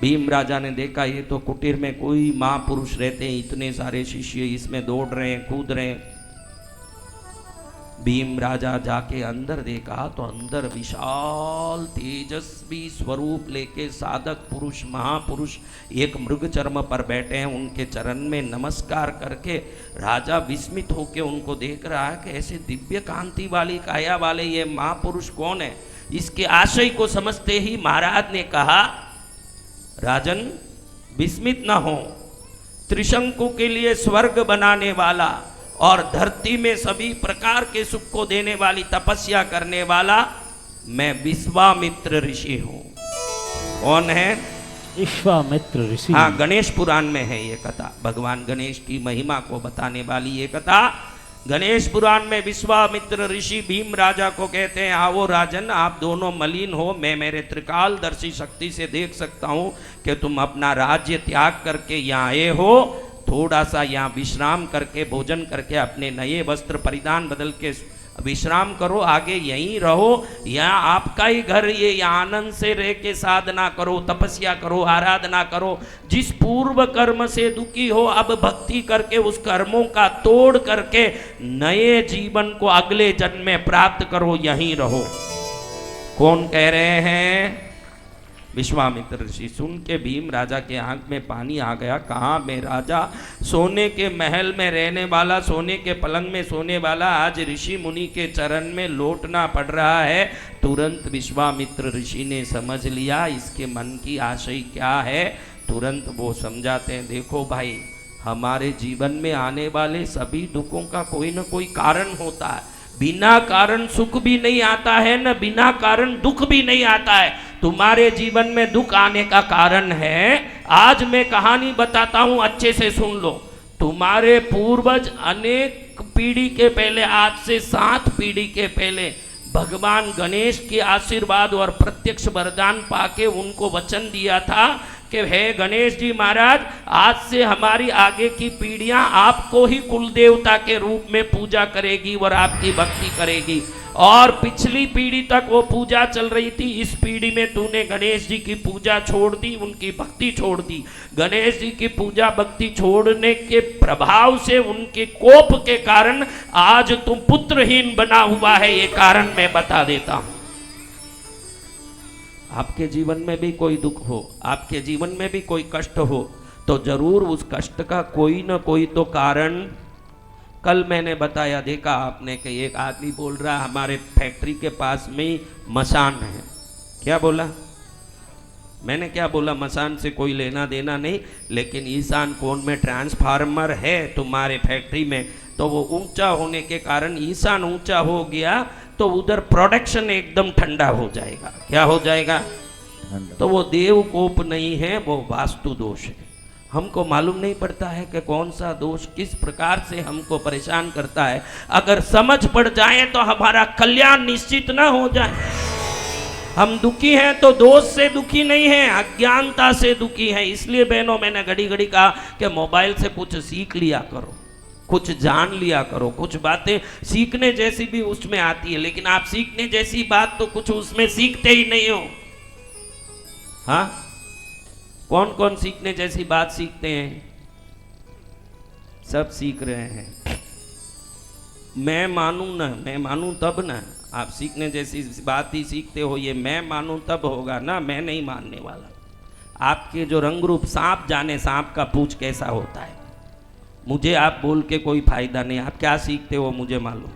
भीम राजा ने देखा ये तो कुटीर में कोई महापुरुष रहते हैं, इतने सारे शिष्य इसमें दौड़ रहे हैं, कूद रहे हैं। भीम राजा जाके अंदर देखा तो अंदर विशाल तेजस्वी स्वरूप लेके साधक पुरुष महापुरुष एक मृग चर्म पर बैठे हैं। उनके चरण में नमस्कार करके राजा विस्मित होकर उनको देख रहा है कि ऐसे दिव्य कांति वाली काया वाले ये महापुरुष कौन है। इसके आशय को समझते ही महाराज ने कहा, राजन विस्मित न हो, त्रिशंकु के लिए स्वर्ग बनाने वाला और धरती में सभी प्रकार के सुख को देने वाली तपस्या करने वाला मैं विश्वामित्र ऋषि हूं। कौन है? विश्वामित्र ऋषि। हाँ, गणेश पुराण में है ये कथा, भगवान गणेश की महिमा को बताने वाली ये कथा गणेश पुराण में। विश्वामित्र ऋषि भीम राजा को कहते हैं, आओ राजन, आप दोनों मलिन हो, मैं मेरे त्रिकालदर्शी शक्ति से देख सकता हूं कि तुम अपना राज्य त्याग करके यहाँ आए हो। थोड़ा सा यहाँ विश्राम करके भोजन करके अपने नए वस्त्र परिधान बदल के विश्राम करो, आगे यहीं रहो, यहाँ आपका ही घर, ये यहाँ आनंद से रह के साधना करो, तपस्या करो, आराधना करो। जिस पूर्व कर्म से दुखी हो, अब भक्ति करके उस कर्मों का तोड़ करके नए जीवन को अगले जन्म में प्राप्त करो, यहीं रहो। कौन कह रहे हैं? विश्वामित्र ऋषि। सुन के भीम राजा के आंख में पानी आ गया। कहाँ मैं राजा, सोने के महल में रहने वाला, सोने के पलंग में सोने वाला, आज ऋषि मुनि के चरण में लौटना पड़ रहा है। तुरंत विश्वामित्र ऋषि ने समझ लिया इसके मन की आशय क्या है। तुरंत वो समझाते हैं, देखो भाई, हमारे जीवन में आने वाले सभी दुखों का कोई ना कोई कारण होता है। बिना कारण सुख भी नहीं आता है, न बिना कारण दुख भी नहीं आता है। तुम्हारे जीवन में दुख आने का कारण है, आज मैं कहानी बताता हूं, अच्छे से सुन लो। तुम्हारे पूर्वज अनेक पीढ़ी के पहले, आज से 7 पीढ़ी के पहले, भगवान गणेश के आशीर्वाद और प्रत्यक्ष वरदान पाके उनको वचन दिया था कि हे गणेश जी महाराज, आज से हमारी आगे की पीढ़ियां आपको ही कुल देवता के रूप में पूजा करेगी और आपकी भक्ति करेगी। और पिछली पीढ़ी तक वो पूजा चल रही थी, इस पीढ़ी में तूने गणेश जी की पूजा छोड़ दी, उनकी भक्ति छोड़ दी। गणेश जी की पूजा भक्ति छोड़ने के प्रभाव से, उनके कोप के कारण आज तुम पुत्रहीन बना हुआ है। ये कारण मैं बता देता हूं। आपके जीवन में भी कोई दुख हो, आपके जीवन में भी कोई कष्ट हो, तो जरूर उस कष्ट का कोई ना कोई तो कारण। कल मैंने बताया, देखा आपने कि एक आदमी बोल रहा हमारे फैक्ट्री के पास में मसान है। क्या बोला? मैंने क्या बोला? मसान से कोई लेना देना नहीं, लेकिन ईशान कोण में ट्रांसफार्मर है तुम्हारे फैक्ट्री में, तो वो ऊंचा होने के कारण ईशान ऊंचा हो गया तो उधर प्रोडक्शन एकदम ठंडा हो जाएगा। क्या हो जाएगा? तो वो देव कोप नहीं है, वो वास्तु दोष है। हमको मालूम नहीं पड़ता है कि कौन सा दोष किस प्रकार से हमको परेशान करता है। अगर समझ पड़ जाए तो हमारा कल्याण निश्चित ना हो जाए। हम दुखी हैं तो दोष से दुखी नहीं हैं, अज्ञानता से दुखी हैं। इसलिए बहनों, मैंने घड़ी घड़ी कहा कि मोबाइल से कुछ सीख लिया करो, कुछ जान लिया करो। कुछ बातें सीखने जैसी भी उसमें आती है, लेकिन आप सीखने जैसी बात तो कुछ उसमें सीखते ही नहीं हो। हाँ, कौन कौन सीखने जैसी बात सीखते हैं? सब सीख रहे हैं। मैं मानूं ना, मैं मानूं तब ना। आप सीखने जैसी बात ही सीखते हो, ये मैं मानूं तब होगा ना, मैं नहीं मानने वाला। आपके जो रंग रूप, सांप जाने सांप का पूंछ कैसा होता है, मुझे आप बोल के कोई फायदा नहीं। आप क्या सीखते हो मुझे मालूम।